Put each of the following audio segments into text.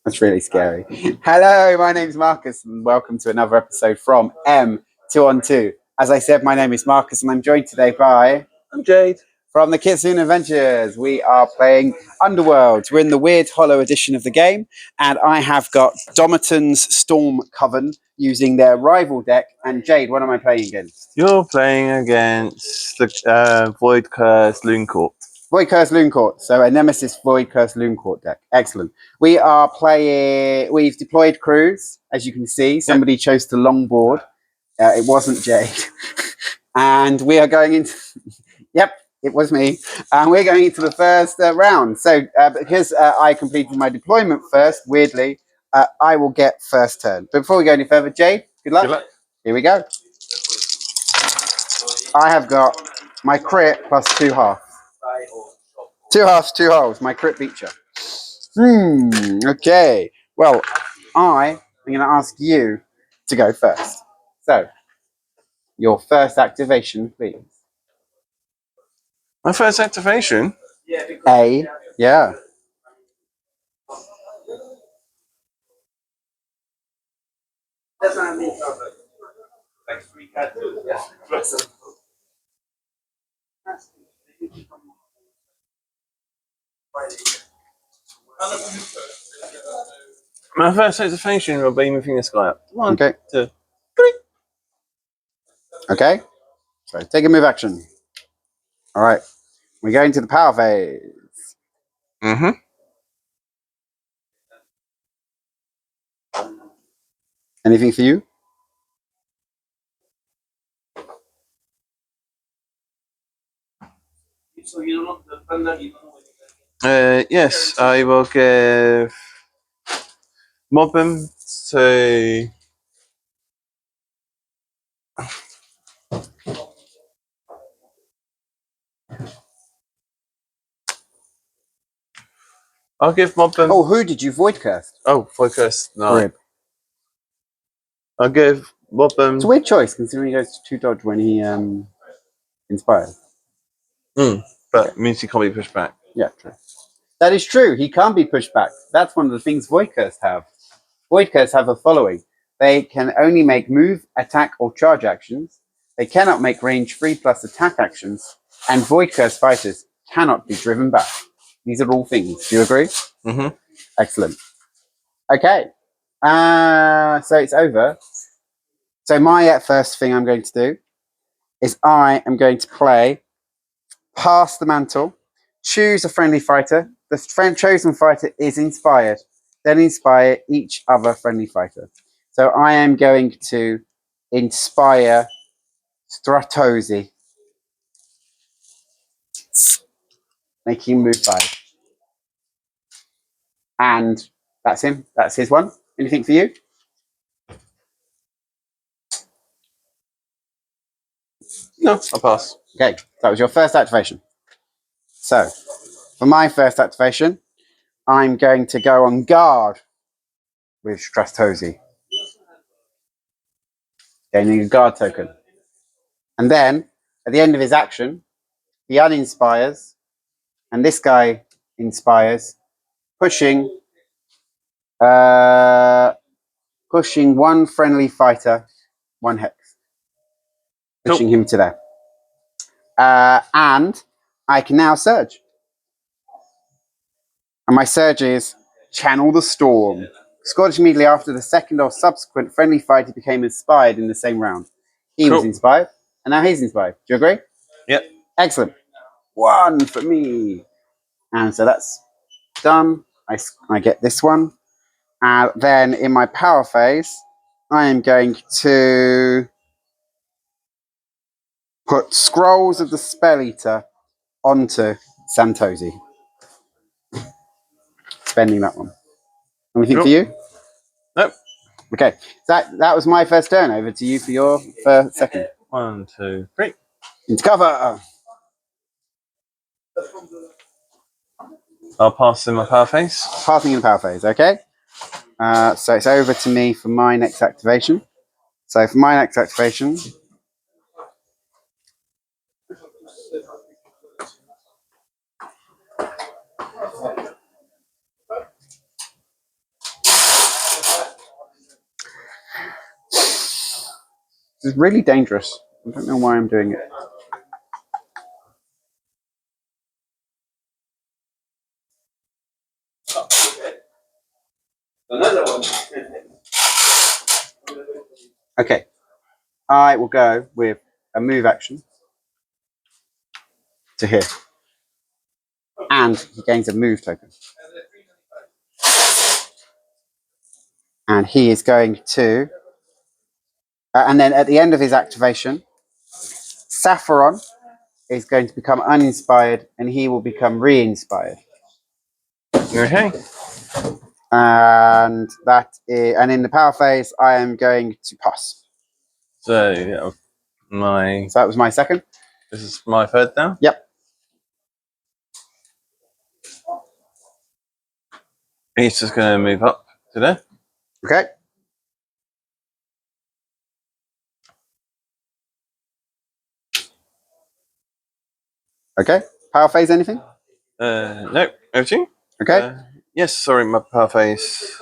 That's really scary. Hello, my name's Marcus, and welcome to another episode from M2 on 2. As I said, my name is Marcus, and I'm joined today by... I'm Jade. From the Kitsune Adventures. We are playing Underworlds. We're in the Weird Hollow edition of the game, and I have got Domintans StormCoven using their rival deck. And Jade, what am I playing against? You're playing against the Voidcursed Looncourt. Voidcursed Looncourt, so a Nemesis Voidcursed Looncourt deck. Excellent. We are playing... We've deployed crews, as you can see. Somebody chose to longboard. It wasn't Jade. And we are going into... Yep, it was me. And we're going into the first round. So because I completed my deployment first, weirdly, I will get first turn. But before we go any further, Jade, good luck. Good luck. Here we go. I have got my crit plus 2 halves. 2 halves, 2 holes. My crit feature. Okay. Well, I am going to ask you to go first. So, your first activation, please. My first activation? A. Yeah. My first activation will be moving this guy up. 1, Okay. 2, 3. Okay. So, take a move action. All right. We're going to the power phase. Mm-hmm. Anything for you? Yes, I will give Mobbin to... I'll give Mobbin... Oh, who did you Voidcursed? Oh, Voidcursed. No. Rib. I'll give Mobbin... It's a weird choice considering he goes to 2 dodge when he inspires. But it means he can't be pushed back. Yeah, true. That is true. He can't be pushed back. That's one of the things Voidcursed have. Voidcursed have a following. They can only make move, attack, or charge actions. They cannot make range 3+ attack actions. And Voidcursed fighters cannot be driven back. These are all things. Do you agree? Mm-hmm. Excellent. Okay. So it's over. So my first thing I'm going to do is I am going to play Pass the Mantle, choose a friendly fighter. The chosen fighter is inspired. Then inspire each other friendly fighter. So I am going to inspire Stratosi. Make him move 5. And that's him. That's his one. Anything for you? No, I'll pass. Okay, that was your first activation. So, for my first activation, I'm going to go on guard with Stratosi. Gaining a guard token. And then, at the end of his action, he uninspires, and this guy inspires, pushing one friendly fighter, 1 hex. Pushing him to there. And I can now surge. And my surge is Channel the Storm. Scored immediately after the second or subsequent friendly fighter became inspired in the same round. He was inspired, and now he's inspired. Do you agree? Yep. Excellent. 1 for me. And so that's done. I get this one. And then in my power phase, I am going to put Scrolls of the Spell Eater onto Santosi. Spending that one. Anything for you? Nope. Okay. That was my first turn. Over to you for your second. 1, 2, 3. Into cover. I'll pass in my power phase. Passing in the power phase, okay? So it's over to me for my next activation. So for my next activation, This is really dangerous. I don't know why I'm doing it. Another one. Okay. I will go with a move action to here. And he gains a move token. And he is going to... and then at the end of his activation, Sapphiron is going to become uninspired and he will become re-inspired. Okay. And and in the power phase, I am going to pass. So yeah, So that was my second. this is my third now. Yep. He's just going to move up to there. Okay. Okay. Power phase anything? No, over to you. Okay. Yes, sorry, my power phase.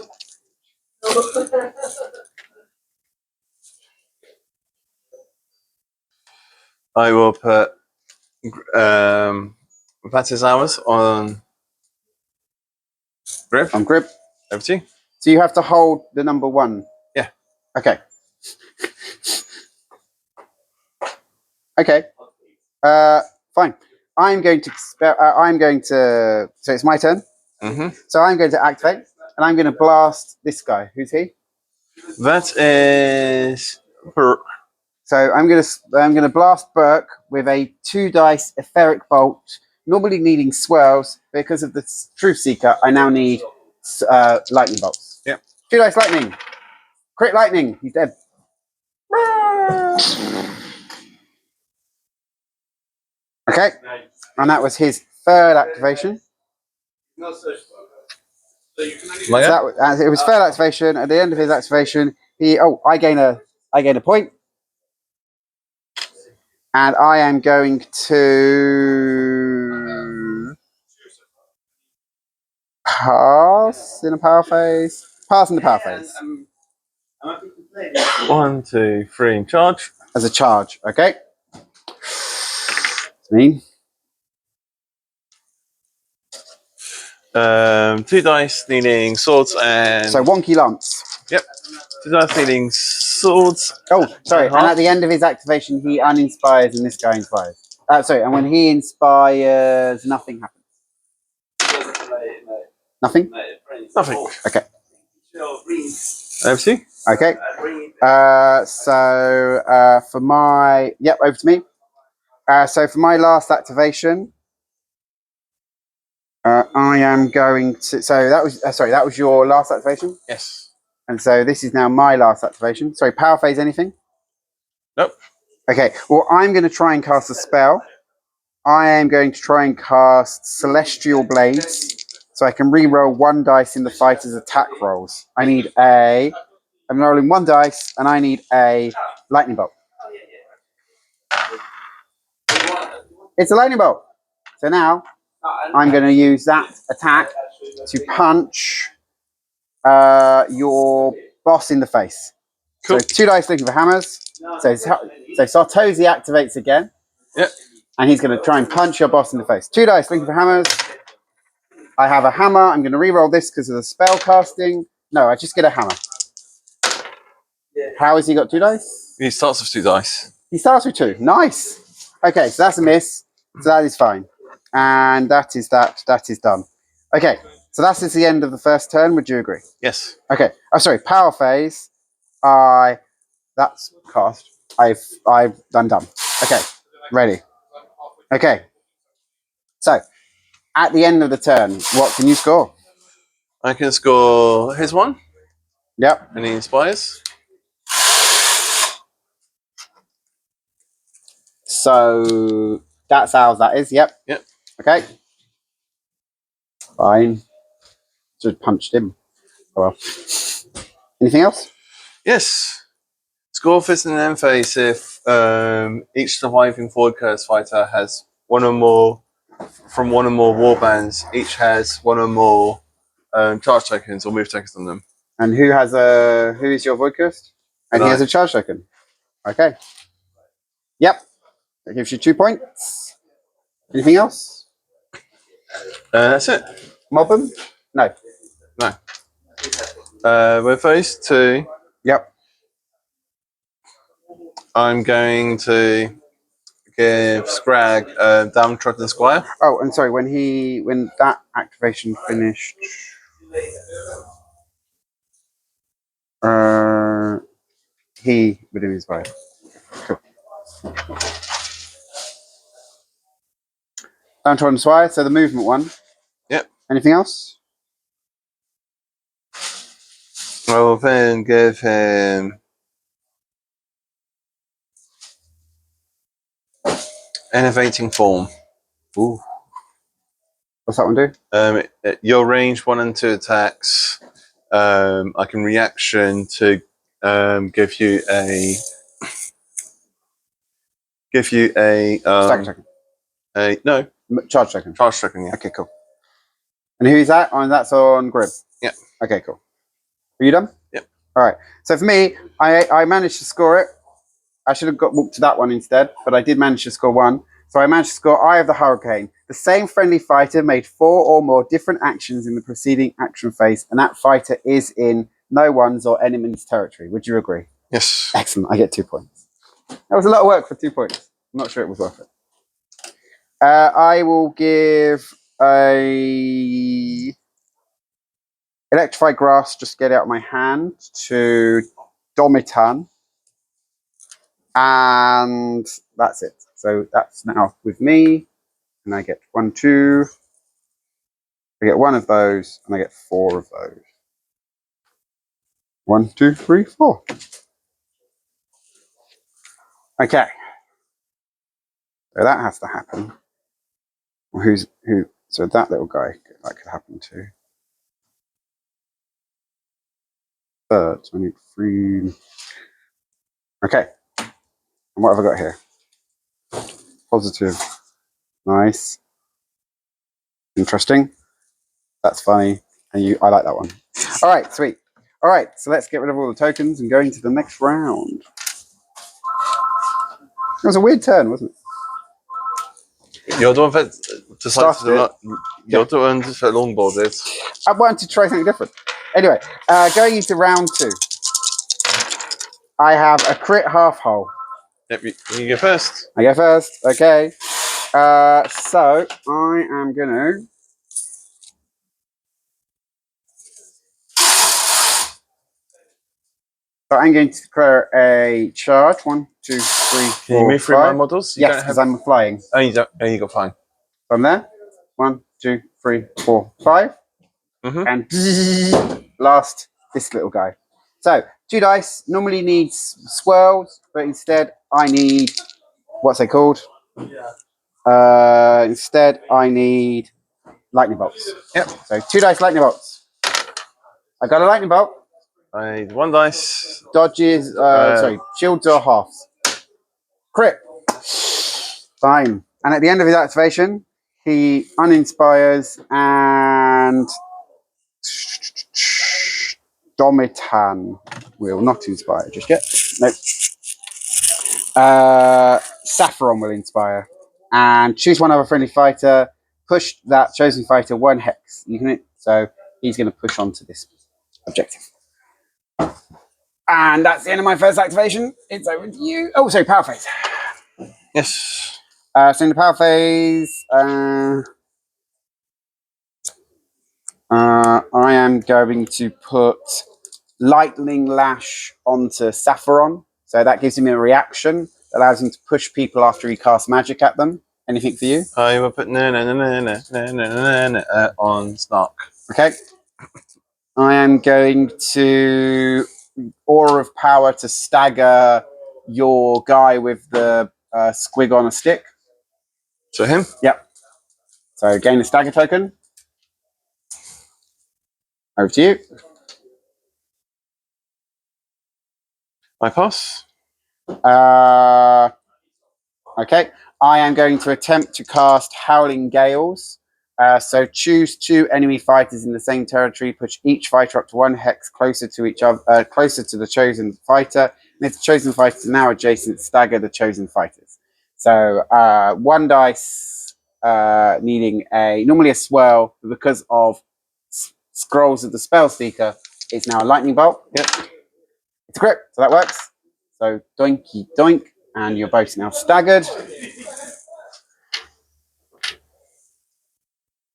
I will put Vatis hours on grip. On grip. Over to you. So you have to hold the number 1. Yeah. Okay. Okay. Fine. I'm going to. So it's my turn. Mm-hmm. So I'm going to activate, and I'm going to blast this guy. Who's he? That is. So I'm going to blast Burke with a 2 dice etheric bolt. Normally needing swirls, because of the Truth Seeker, I now need lightning bolts. Yep. 2 dice lightning. Crit lightning. He's dead. Okay. And that was his 3rd activation. No such. So you can only So it was 3rd activation. At the end of his activation, I gain a point. And I am going to pass in a power phase. Pass in the power phase. 1, 2, 3, and charge. As a charge, okay? It's mean. 2 dice needing swords and. So wonky lance. Yep. 2 dice needing swords. Oh, sorry. And at the end of his activation, he uninspires and this guy inspires. And when he inspires, nothing happens. Nothing? Nothing. Okay. Over to you. Okay. For my... Yep, over to me. So for my last activation, I am going to... So that was your last activation? Yes. And so this is now my last activation. Sorry, power phase anything? Nope. Okay, well, I'm going to try and cast a spell. I am going to try and cast Celestial Blades, so I can re-roll 1 dice in the fighter's attack rolls. I'm rolling 1 dice, and I need a lightning bolt. It's a lightning bolt. So now, I'm going to use that attack to punch your boss in the face. Cool. So 2 dice looking for hammers. So Sartosi activates again. Yep. And he's going to try and punch your boss in the face. 2 dice looking for hammers. I have a hammer. I'm going to re-roll this because of the spell casting. No, I just get a hammer. How has he got 2 dice? He starts with 2 dice. He starts with 2. Nice. Okay, so that's a miss. So that is fine. And that is that. That is done. Okay, so that is the end of the first turn. Would you agree? Yes. Okay. Oh, sorry. Power phase. That's cast. I'm done. Okay. Ready. Okay. So, at the end of the turn, what can you score? I can score his 1. Yep. And he inspires. So that's ours. That is. Yep. Yep. Okay. Fine. Just punched him. Oh well. Anything else? Yes. Score fist and end phase if each surviving Voidcursed fighter has 1 or more from 1 or more warbands. Each has 1 or more charge tokens or move tokens on them. And who is your Voidcursed? And he has a charge token. Okay. Yep. That gives you 2 points. Anything else? That's it. Mob them? No. No. With those two, Yep. I'm going to give Scrag a downtrodden squire. Oh, and sorry, when that activation finished, he would have inspired. Cool. Downtrodden Swire, so the movement one. Yep. Anything else? I will then give him Innovating Form. Ooh. What's that one do? Your range 1 and 2 attacks. I can reaction to give you a Stagger token. no Charge token. charge token. Yeah. Okay, cool. And who is that? Oh, that's on Grim. Yeah. Okay, cool. Are you done? Yep. All right. So for me, I managed to score it. I should have walked to that one instead, but I did manage to score 1. So I managed to score Eye of the Hurricane. The same friendly fighter made 4 or more different actions in the preceding action phase, and that fighter is in no one's or enemy's territory. Would you agree? Yes. Excellent. I get 2 points. That was a lot of work for 2 points. I'm not sure it was worth it. I will give a Electrify Grass, just get it out of my hand, to Domintan. And that's it. So that's now with me. And I get 1, 2. I get 1 of those, and I get 4 of those. 1, 2, 3, 4. Okay. So that has to happen. Well, who? So that little guy, that could happen to. Third, so I need 3. Okay. And what have I got here? Positive. Nice. Interesting. That's funny. And I like that one. All right, sweet. All right, so let's get rid of all the tokens and go into the next round. It was a weird turn, wasn't it? You're the one that decided Started to You're the one that longboarded. I wanted to try something different. Anyway, going into round 2, I have a crit half hole. Yep, you go first. I go first. Okay. So I am gonna. So I'm going to declare a charge. 1, 2, 3, 4. Can you move through my models? You Yes, because I'm flying. Oh, you don't. Oh, you got fine. From there. 1, 2, 3, 4, 5. Mm-hmm. And last, this little guy. So 2 dice normally needs swirls, but instead I need what's they called? Instead I need lightning bolts. Yep. So 2 dice lightning bolts. I got a lightning bolt. I need 1 dice. Dodges. Sorry, shields or halves. Crit. Fine. And at the end of his activation, he uninspires and Domintan will not inspire just yet. Nope. Saffron will inspire. And choose one other friendly fighter. Push that chosen fighter 1 hex. So he's going to push on to this objective. And that's the end of my first activation. It's over to you. Oh, sorry, power phase. Yes. So in the power phase, I am going to put Lightning Lash onto Saffron. So that gives him a reaction that allows him to push people after he casts magic at them. Anything for you? I will put on Snark. Okay. I am going to Aura of Power to stagger your guy with the squig on a stick. So him? Yep. So gain a stagger token. Over to you. I pass. Okay. I am going to attempt to cast Howling Gales. So choose 2 enemy fighters in the same territory. Push each fighter up to 1 hex closer to each other, closer to the chosen fighter. If the chosen fighters are now adjacent, stagger the chosen fighters. So 1 dice needing normally a swirl, but because of scrolls of the spell seeker, it's now a lightning bolt. Yep. It's a crit, so that works. So doinky doink, and you're both now staggered. So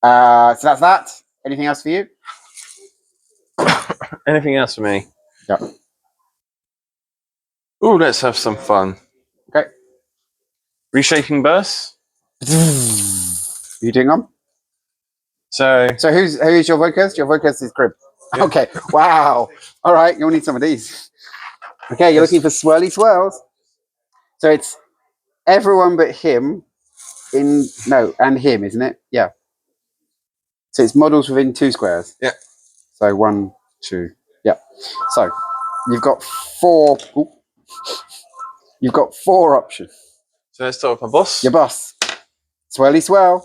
that's that. Anything else for you? Anything else for me? Yeah. Ooh, let's have some fun. Okay. Reshaping burst. You doing on? So who's your Voidcursed? Your Voidcursed is Crib. Yeah. Okay. Wow. All right. You'll need some of these. Okay. You're looking for swirly swirls. So it's everyone but him and him, isn't it? Yeah. So it's models within 2 squares. Yeah. So 1, 2. Yeah. So you've got 4. You've got 4 options. So let's start with my boss. Your boss. Swirly swirl.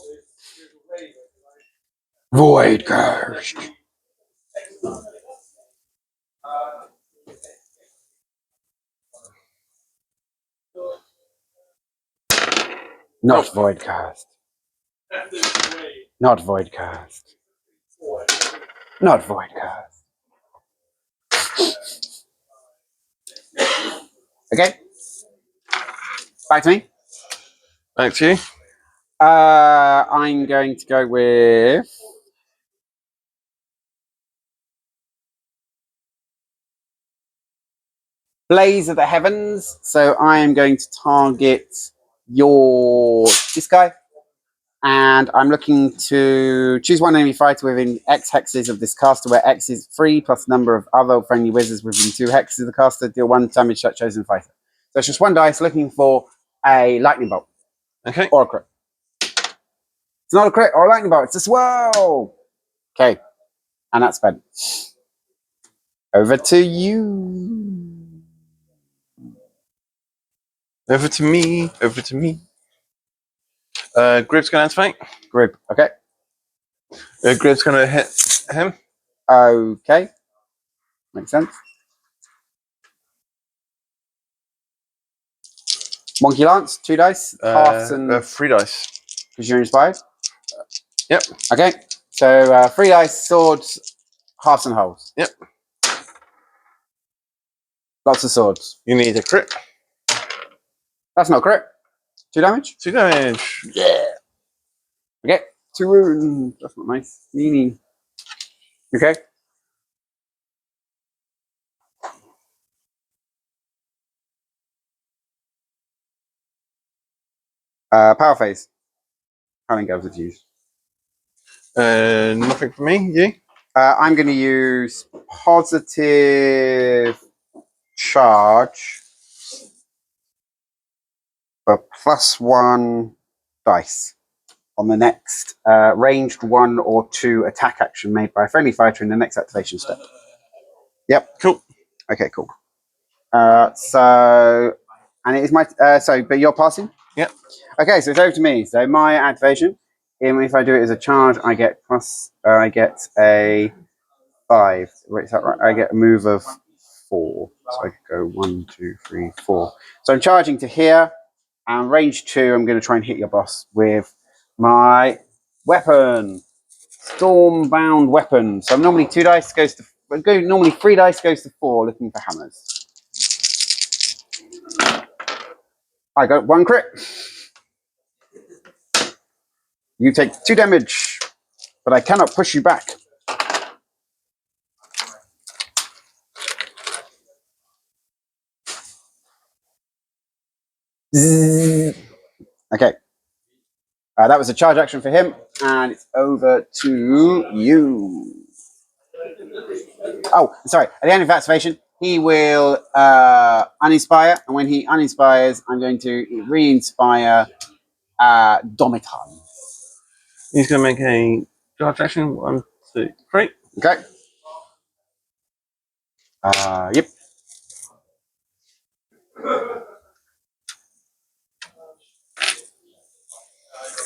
Voidcursed. Not Voidcursed. Not Voidcursed. Not Voidcursed. Okay. Back to me. Back to you. I'm going to go with Blaze of the Heavens. So I am going to target this guy. And I'm looking to choose one enemy fighter within X hexes of this caster, where X is 3 plus number of other friendly wizards within 2 hexes of the caster. Deal 1 damage to that chosen fighter. So it's just 1 dice looking for a lightning bolt. Okay. Or a crit. It's not a crit or a lightning bolt. It's a swirl. Okay. And that's spent. Over to you. Over to me. Over to me. Grib's going to activate. Grib. Okay. Grib's going to hit him. Okay. Makes sense. Monkey Lance, 2 dice. Halves and 3 dice. because you're inspired. Yep. Okay. So 3 dice, swords, halves and wholes. Yep. Lots of swords. You need a crit. That's not crit. 2 damage. 2 damage. Yeah. Okay. 2 wounds. That's not nice. Meanie. Okay. Power phase. How many goes it used? Nothing for me. You? I'm going to use positive charge for +1 dice on the next ranged 1 or 2 attack action made by a friendly fighter in the next activation step. Yep. Cool. Okay, cool. And it is my but you're passing? Yep. Okay, so it's over to me. So my activation, if I do it as a charge, I get a 5. Wait, is that right? I get a move of 4. So I could go 1, 2, 3, 4. So I'm charging to here, and range 2, I'm going to try and hit your boss with my weapon. Stormbound weapon. So normally 2 dice goes to normally 3 dice goes to 4, looking for hammers. I got 1 crit. You take 2 damage, but I cannot push you back. Okay. That was a charge action for him, and it's over to you. Oh, sorry. At the end of activation, he will uninspire, and when he uninspires, I'm going to re-inspire Domintans. He's going to make a charge action. 1, 2, 3. Okay. Yep.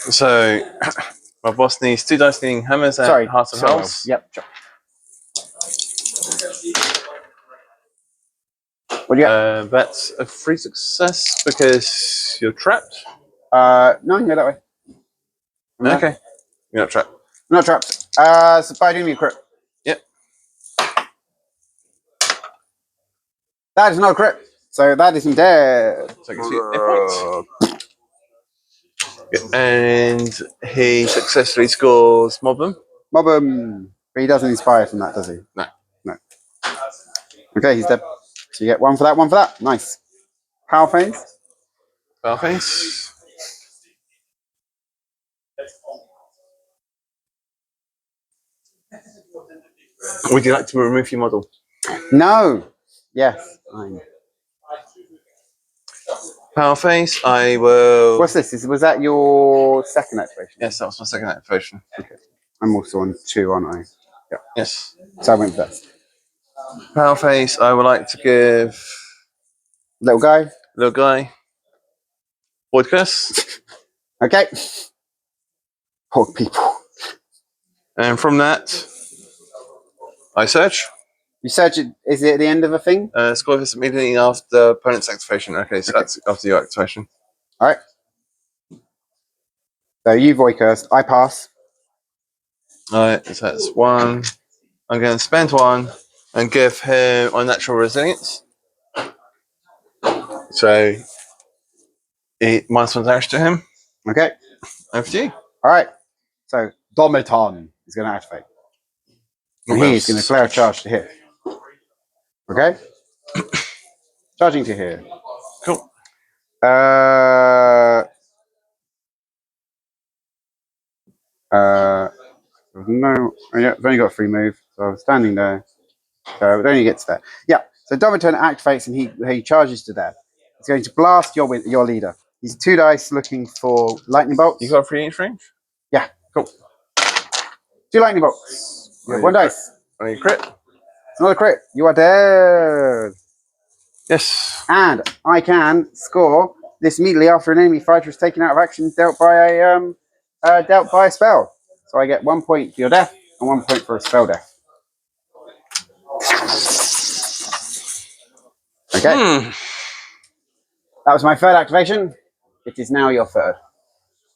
So my boss needs 2 dice needing hammers and hearts and hulls. Yep. Sure. What do you got? That's a free success because you're trapped. No, you can go that way. I'm Okay. You're not trapped. not trapped. So by doing me a crit. Yep. That is not a crit. So that is him dead. So I can see hit points. Yeah. And he successfully scores mob him. Mob him. But he doesn't inspire from that, does he? No. No. Okay, he's dead. So you get one for that, one for that. Nice. Power phase. Power face. Would you like to remove your model? No. Yes. Fine. Power face. I will. What's this? Was that your second activation? Yes, that was my second activation. Okay. I'm also on 2, aren't I? Yeah. Yes. So I went first. Power face. I would like to give Little guy. little guy Voidcursed. Okay. Poor people. And from that, I search. You search it. Is it at the end of a thing? Score this immediately after opponent's activation. Okay, so that's after your activation. All right. So you Voidcursed. I pass. Alright, so that's 1. I'm going to spend 1 and give him unnatural resilience. So, -1 damage to him. Okay. Over to you. All right. So Domintan is going to activate. And What he's else? going to declare a charge to hit. Okay. Charging to hit. Cool. No. Yeah, I've only got a free move, so I was standing there. So it only gets there. Yeah. So Domintan activates and he charges to death. He's going to blast your leader. He's 2 dice looking for lightning bolts. You got a 3-inch range? Yeah. Cool. 2 lightning bolts. You have 1 dice. Are you crit? It's not a crit. You are dead. Yes. And I can score this immediately after an enemy fighter is taken out of action dealt by a spell. So I get 1 point for your death and 1 point for a spell death. Okay. That was my third activation. It is now your third.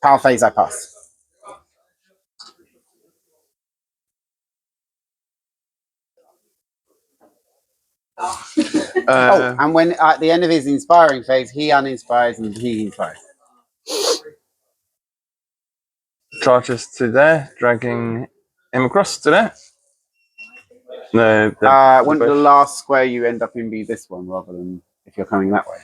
Power phase, I pass. And when at the end of his inspiring phase, he uninspires and he inspires. Charges to there, dragging him across to there. No. Wouldn't the last square you end up in be this one rather than if you're coming that way?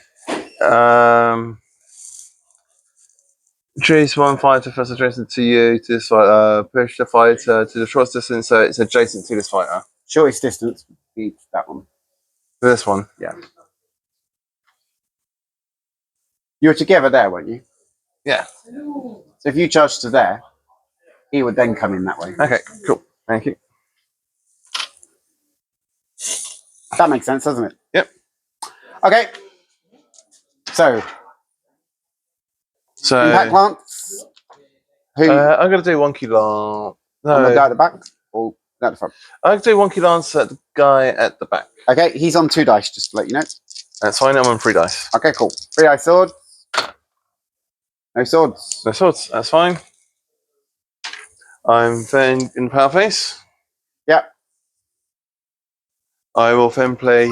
Choose one fighter first adjacent to you to this fighter. Push the fighter to the shortest distance so it's adjacent to this fighter. Shortest distance beats that one. This one. Yeah. You were together there, weren't you? Yeah. So if you charge to there, he would then come in that way. Okay, cool. Thank you. That makes sense, doesn't it? Yep. Okay. So impact plants. Who? I'm going to do 1 kilo. No. On the guy at the back or at the front? I'm going to do 1 kilo at the guy at the back. Okay, he's on 2 dice, just to let you know. That's fine, I'm on 3 dice. Okay, cool. 3 dice sword. No swords. No swords, that's fine. I'm then in power face. Yep. I will then play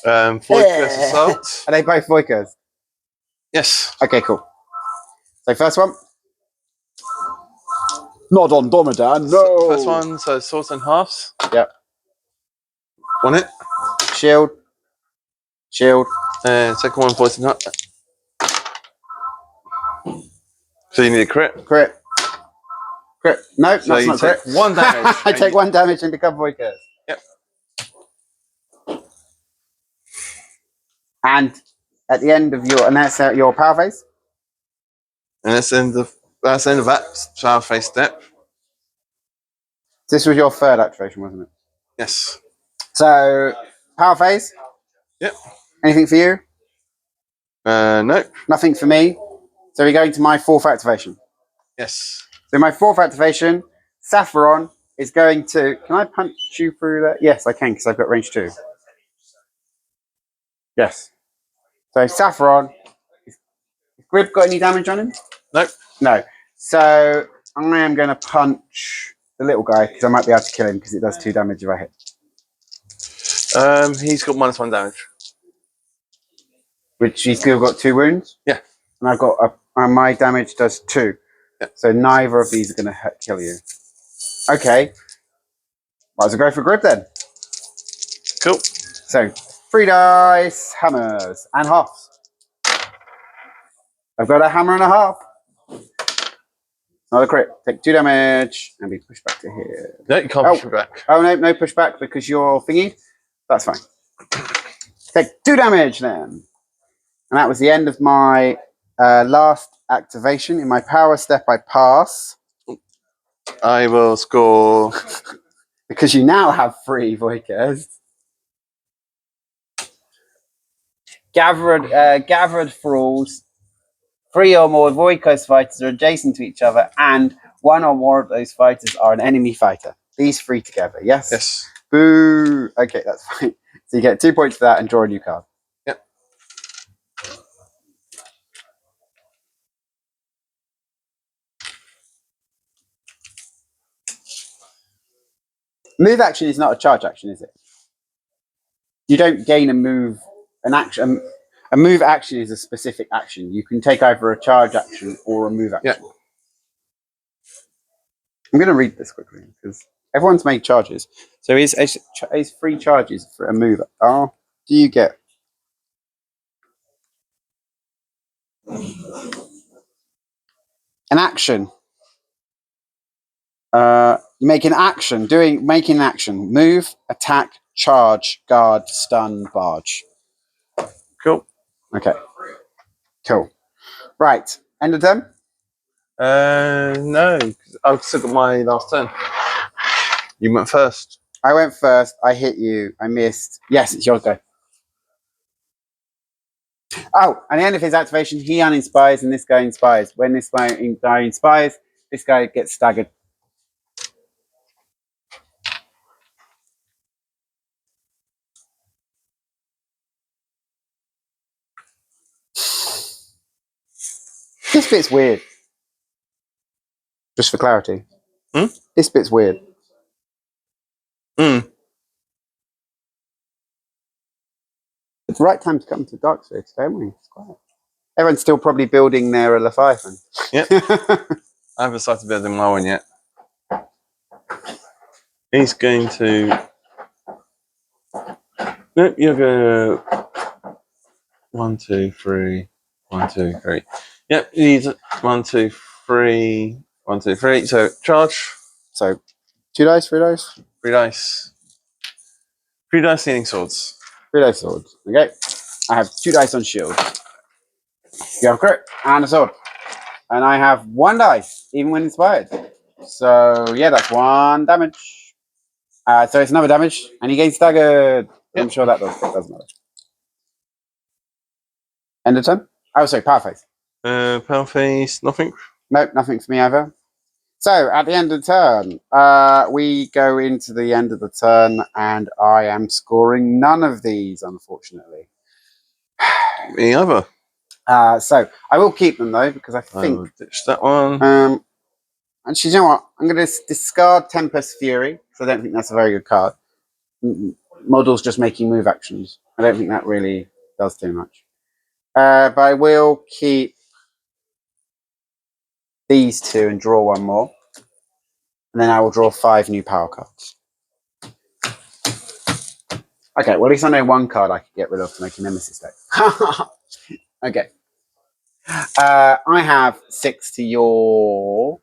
Voidcursed Assault. Are they both Voidcursed? Yes. Okay, cool. So first one. Not on Domintan, no. First one, so swords and halves. Yep. On it. Shield. Shield. And second one, poison heart. So you need a crit. Crit. Crit. No, So that's you not take crit. 1 damage. I take 1 damage and become Voidcursed. Yep. And at the end of your, and that's your power phase? And that's the end of that power face step. This was your third activation, wasn't it? Yes. So, power phase? Yep. Anything for you? No. Nothing for me. So we're going to my 4th activation. Yes. So my 4th activation, Saffron is going to... Can I punch you through that? Yes, I can, because I've got range 2. Yes. So Saffron, has Grib got any damage on him? Nope. No. So I am going to punch the little guy because I might be able to kill him because it does 2 damage if I hit. He's got -1 damage. Which he's still got 2 wounds. Yeah. And I've got my damage does 2. Yeah. So neither of these are going to kill you. Okay. Might as well go for Grib then. Cool. So 3 dice, hammers, and halves. I've got a hammer and a half. Another crit. Take 2 damage and be pushed back to here. No, you can't push it back. Oh no, no pushback because you're thingy. That's fine. Take 2 damage then. And that was the end of my last activation. In my power step, I pass. I will score. Because you now have 3 Voidcursed. Gathered thralls. 3 or more Voidcursed fighters are adjacent to each other, and 1 or more of those fighters are an enemy fighter. These 3 together, yes? Yes. Boo! Okay, that's fine. So you get 2 points for that and draw a new card. Yep. Move action is not a charge action, is it? You don't gain a move, an action. A move action is a specific action. You can take either a charge action or a move action. Yeah. I'm going to read this quickly because everyone's made charges. So is 3 charges for a move? Oh, do you get? An action. You make an action. Making an action. Move, attack, charge, guard, stun, barge. Cool. Okay. Cool. Right. End of turn? No. I've still got my last turn. You went first. I went first. I hit you. I missed. Yes, it's your go. Oh, at the end of his activation, he uninspires and this guy inspires. When this guy inspires, this guy gets staggered. This bit's weird. Just for clarity. This bit's weird. It's the right time to come to Dark Spirits, don't we? It's quiet. Everyone's still probably building their Leviathan. Yep. I haven't started building my one yet. He's going to. No, you're going to. 1, 2, 3. 1, 2, 3. Yep, he's 1, 2, 3. 1, 2, 3. So charge. So 2 dice, 3 dice? 3 dice. 3 dice healing swords. 3 dice swords. Okay. I have 2 dice on shield. You have a crit and a sword. And I have 1 dice, even when inspired. So yeah, that's 1 damage. So it's another damage, and he gains staggered. Yep. I'm sure that doesn't matter. End of turn? Oh, sorry, power phase. Power phase, nothing. Nope, nothing for me either. So at the end of the turn, we go into the end of the turn, and I am scoring none of these, unfortunately. Me either. So I will keep them though, because I think. will ditch that one. Actually, you know what? I'm going to discard Tempest Fury, because I don't think that's a very good card. Model's just making move actions. I don't think that really does too much. But I will keep these 2 and draw 1 more. And then I will draw 5 new power cards. Okay, well at least I know 1 card I could get rid of to make a Nemesis deck. Okay. I have 6 to your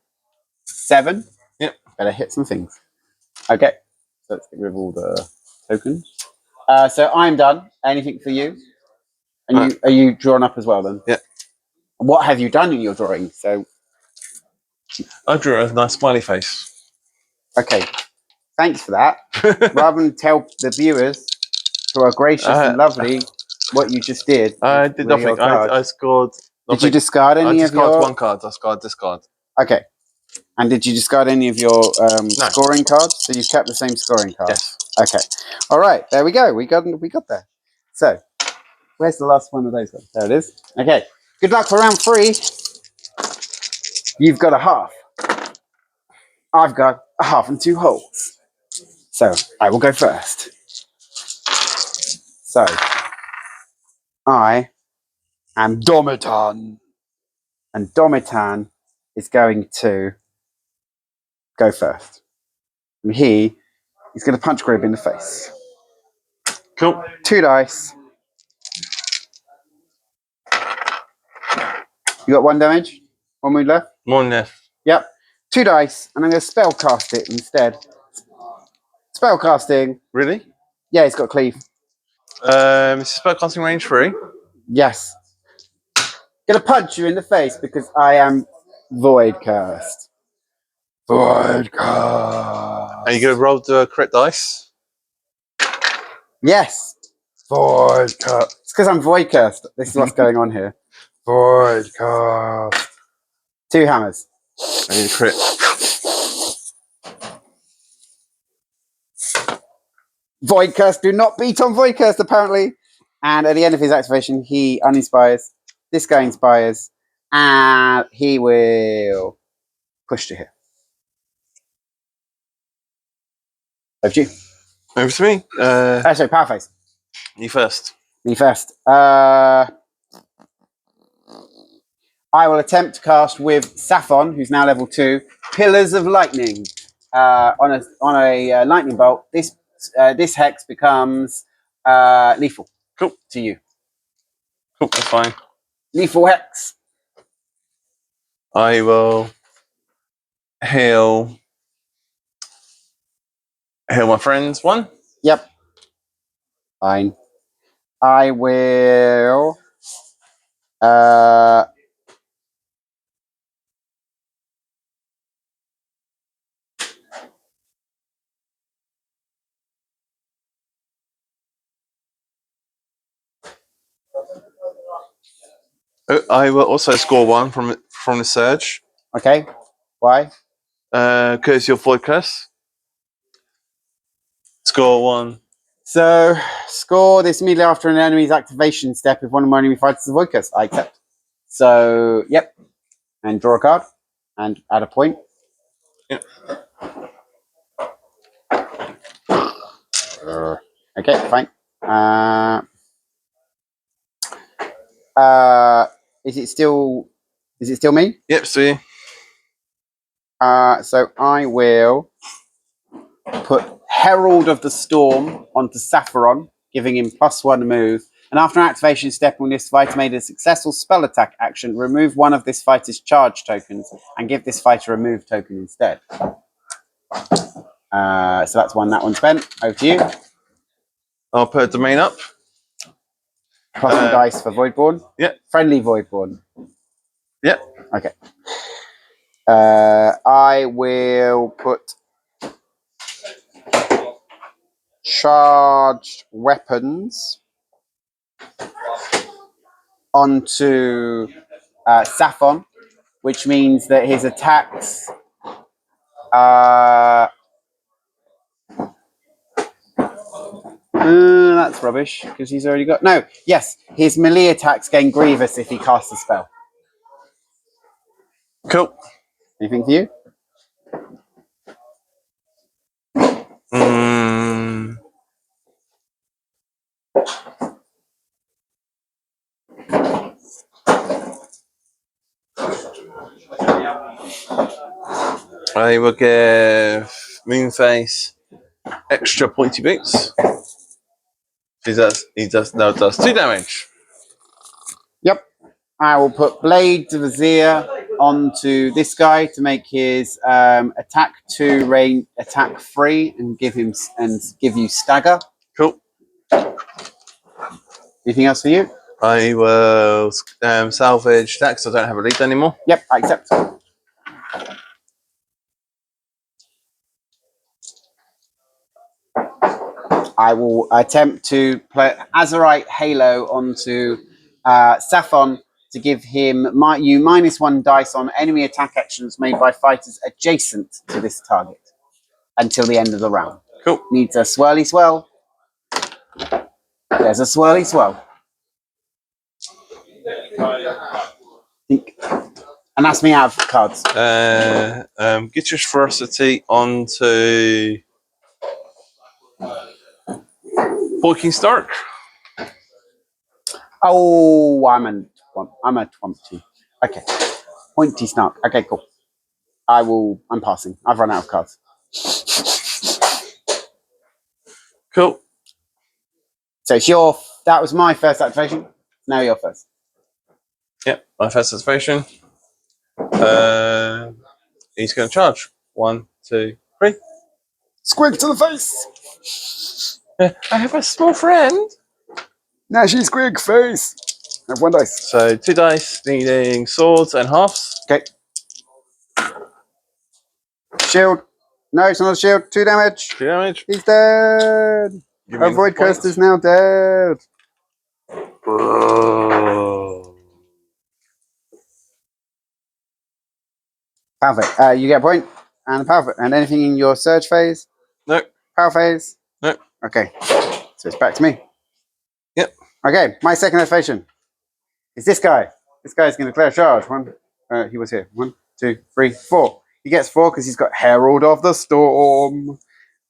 7. Yep. Better hit some things. Okay. So let's get rid of all the tokens. So I'm done. Anything for you? And are you drawn up as well then? Yeah. What have you done in your drawing? So I drew a nice smiley face. okay. Thanks for that. Rather than tell the viewers who are gracious and lovely what you just did. I did nothing. I scored nothing. Did you discard any of your... I discarded 1 card. I discard. Okay. And did you discard any of your scoring cards? So you've kept the same scoring cards? Yes. Okay. All right. There we go. We got there. So Where's the last one of those ones? There it is. Okay. Good luck for round 3. You've got a half. I've got a half and 2 holes. So I will go first. So I am Domitan. And Domitan is going to go first. And he is going to punch Grib in the face. Cool. 2 dice. You got 1 damage? 1 wound left? One left. Yep. 2 dice, and I'm going to spell cast it instead. Spell casting. Really? Yeah, it's got cleave. It's spellcasting range 3. Yes. Gonna punch you in the face because I am Voidcursed. Voidcursed. Are you going to roll the correct dice? Yes. Voidcursed. It's because I'm Voidcursed. This is what's going on here. Voidcursed. 2 hammers. I need a crit. Voidcursed. Do not beat on Voidcursed, apparently. And at the end of his activation, he uninspires. This guy inspires. And he will push to here. Over to you. Over to me. Sorry, Power Face. You first. Me first. I will attempt to cast with Saffron, who's now level 2, Pillars of Lightning. On a lightning bolt, this hex becomes lethal. Cool. To you. Cool, that's fine. Lethal hex. I will heal my friends 1. Yep. Fine. I will. I will also score 1 from the surge. Okay. Why? Because you're Voidcursed. Score 1. So, score this immediately after an enemy's activation step if one of my enemy fighters is Voidcursed. I accept. So, yep. And draw a card. And add a point. Yep. Okay, fine. Is it still me? Yep, see. So I will put Herald of the Storm onto Saffron, giving him +1 move. And after an activation step when this fighter made a successful spell attack action, remove one of this fighter's charge tokens and give this fighter a move token instead. So that's that one's spent. Over to you. I'll put a domain up. +1 dice for Voidborn. Yep. Friendly Voidborn. Yep. Okay. I will put charged weapons onto Saffron, which means that his attacks that's rubbish because he's already got his melee attacks gain grievous if he casts a spell. Cool. Anything for you? I will give Moonface extra pointy boots. He does 2 damage. Yep. I will put Blade to Vizier onto this guy to make his attack 2 range attack 3 and give you stagger. Cool. Anything else for you? I will salvage that because I don't have a lead anymore. Yep, I accept. I will attempt to play Azurite Halo onto Saffron to give him you -1 dice on enemy attack actions made by fighters adjacent to this target until the end of the round. Cool. Needs a swirly swell. There's a swirly swell. And that's me out of cards. Get your ferocity onto Walking Stark. Oh, I'm a 20. Okay. Pointy snark. Okay, cool. I'm passing. I've run out of cards. Cool. So that was my first activation. Now you're first. Yep, my first activation. He's going to charge. 1, 2, 3. Squig to the face. I have a small friend. Now she's Squig face. I have 1 dice. So 2 dice, needing swords and halves. Okay. Shield. No, it's not a shield. 2 damage. 2 damage. He's dead. Our Voidcursed is now dead. Perfect. You get a point and a power. And anything in your surge phase? No. Power phase? No. Okay. So it's back to me. Yep. Okay. My second activation is this guy. This guy's going to declare charge. He was here. 1, 2, 3, 4. He gets 4 because he's got Herald of the Storm.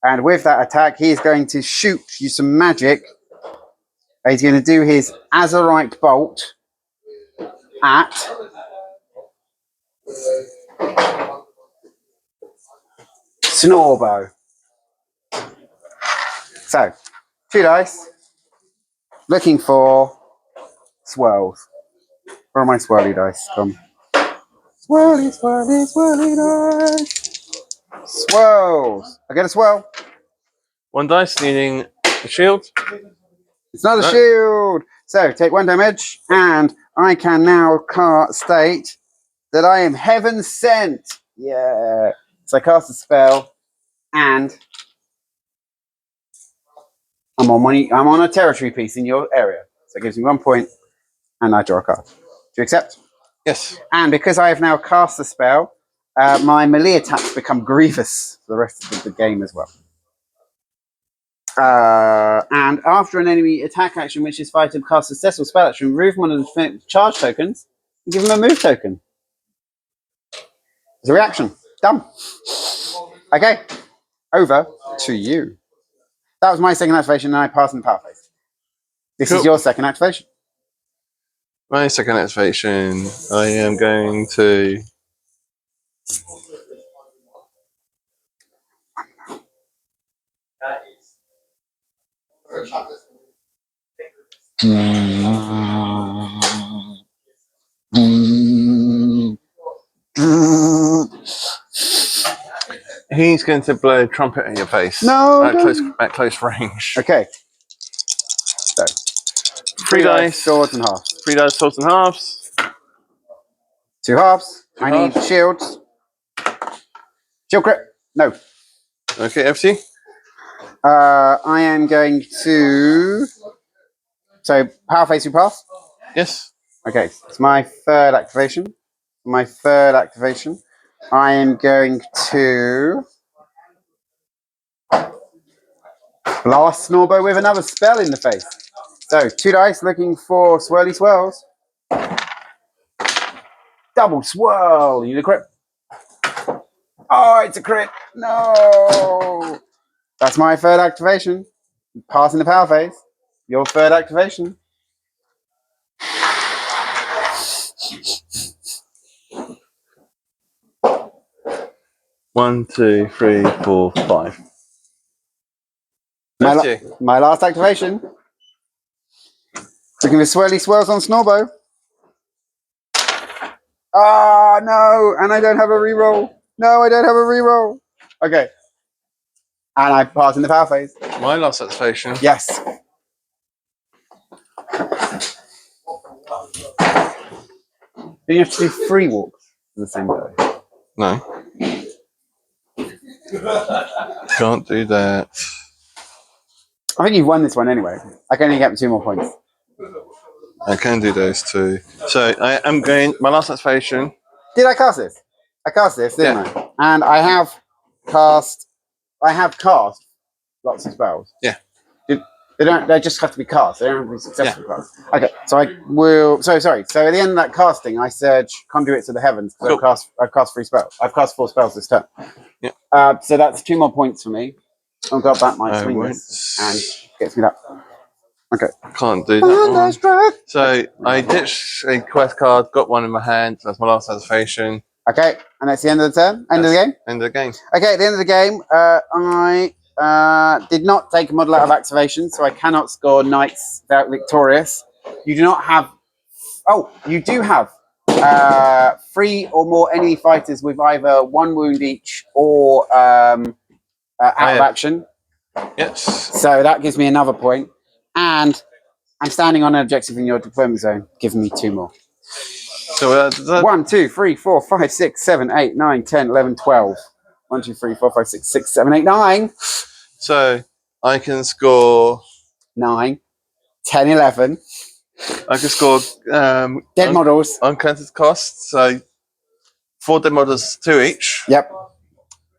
And with that attack, he's going to shoot you some magic. He's going to do his Azurite Bolt at Snorbo. So, 2 dice. Looking for swirls. Where are my swirly dice? Come. Swirly, swirly, swirly dice. Swirls. I get a swirl. 1 dice, needing a shield. It's not a shield. So, take 1 damage, and I can now state that I am heaven sent. Yeah. So I cast a spell, and I'm on a territory piece in your area. So it gives me 1 point, and I draw a card. Do you accept? Yes. And because I have now cast the spell, my melee attacks become grievous for the rest of the game as well. And after an enemy attack action which is fighting cast a successful spell action, remove one of the charge tokens and give him a move token. It's a reaction. Done. Okay. Over to you. That was my second activation, and I passed in the power phase. This is your second activation. My second activation, I am going to he's going to blow a trumpet in your face. No. At close range. Okay. So 3 dice, swords and halves. 3 dice, swords and halves. 2 halves. 2 I halves. need shields. Shield crit. No. Okay, FT. I am going to. So power phase, you pass. Yes. Okay, it's my third activation. I am going to blast Snorbo with another spell in the face. So 2 dice, looking for swirly swirls. Double swirl. You need a crit. Oh, it's a crit. No. That's my third activation. Passing the power phase. Your third activation. One, 2, 3, 4, 5. My last activation. Looking for swirly swirls on Snorbo. Ah, no. And I don't have a reroll. No, I don't have a reroll. Okay. And I pass in the power phase. My last activation. Yes. Do you have to do 3 walks for the same day? No. Can't do that. I think you've won this one anyway. I can only get 2 more points. I can do those too. So I am going. My last activation. Did I cast this? I cast this, didn't I? And I have cast lots of spells. Yeah. They don't. They just have to be cast. They don't have to be successful cast. Okay, so I will. So sorry. So at the end of that casting, I search conduits of the heavens. Cool. I've cast 3 spells. I've cast 4 spells this turn. Yeah. So that's 2 more points for me. I've got back my swing won't. this and gets me that. Okay. Can't do that one. So I ditched a quest card, got one in my hand. That's my last activation. Okay, and that's the end of the turn. End of the game. End of the game. Okay, at the end of the game, I did not take a model out of activation, so I cannot score knights without victorious. You do not have. Oh, you do have 3 or more enemy fighters with either 1 wound each or out of action. Yes. So that gives me another point, and I'm standing on an objective in your deployment zone, giving me 2 more. So 1, 2, 3, 4, 5, 6, 7, 8, 9, 10, 11, 12. 1, 2, 3, 4, 5, 6, 6, 7, 8, 9. So I can score 9, 10, 11. I can score Dead models. uncounted costs. So 4 dead models, 2 each. Yep.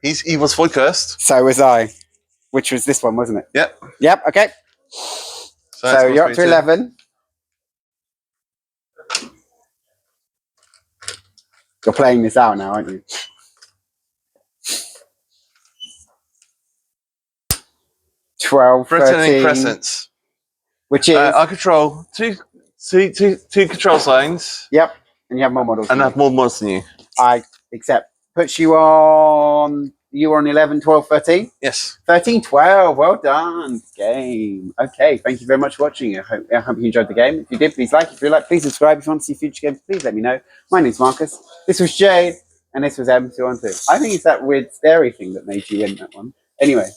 He was Voidcursed. So was I, which was this one, wasn't it? Yep. Yep. Okay. So you're up to 11. You're playing this out now, aren't you? Twelve, Threatening 13, presence. which is I control two control zones. Yep, and you have more models. And I have more models than you. I accept. Puts you on. You were on 11, 12, 13? Yes. 13, 12. Well done. Game. Okay. Thank you very much for watching. I hope you enjoyed the game. If you did, please like. If you like, please subscribe. If you want to see future games, please let me know. My name's Marcus. This was Jade. And this was M212. I think it's that weird scary thing that made you win that one. Anyway.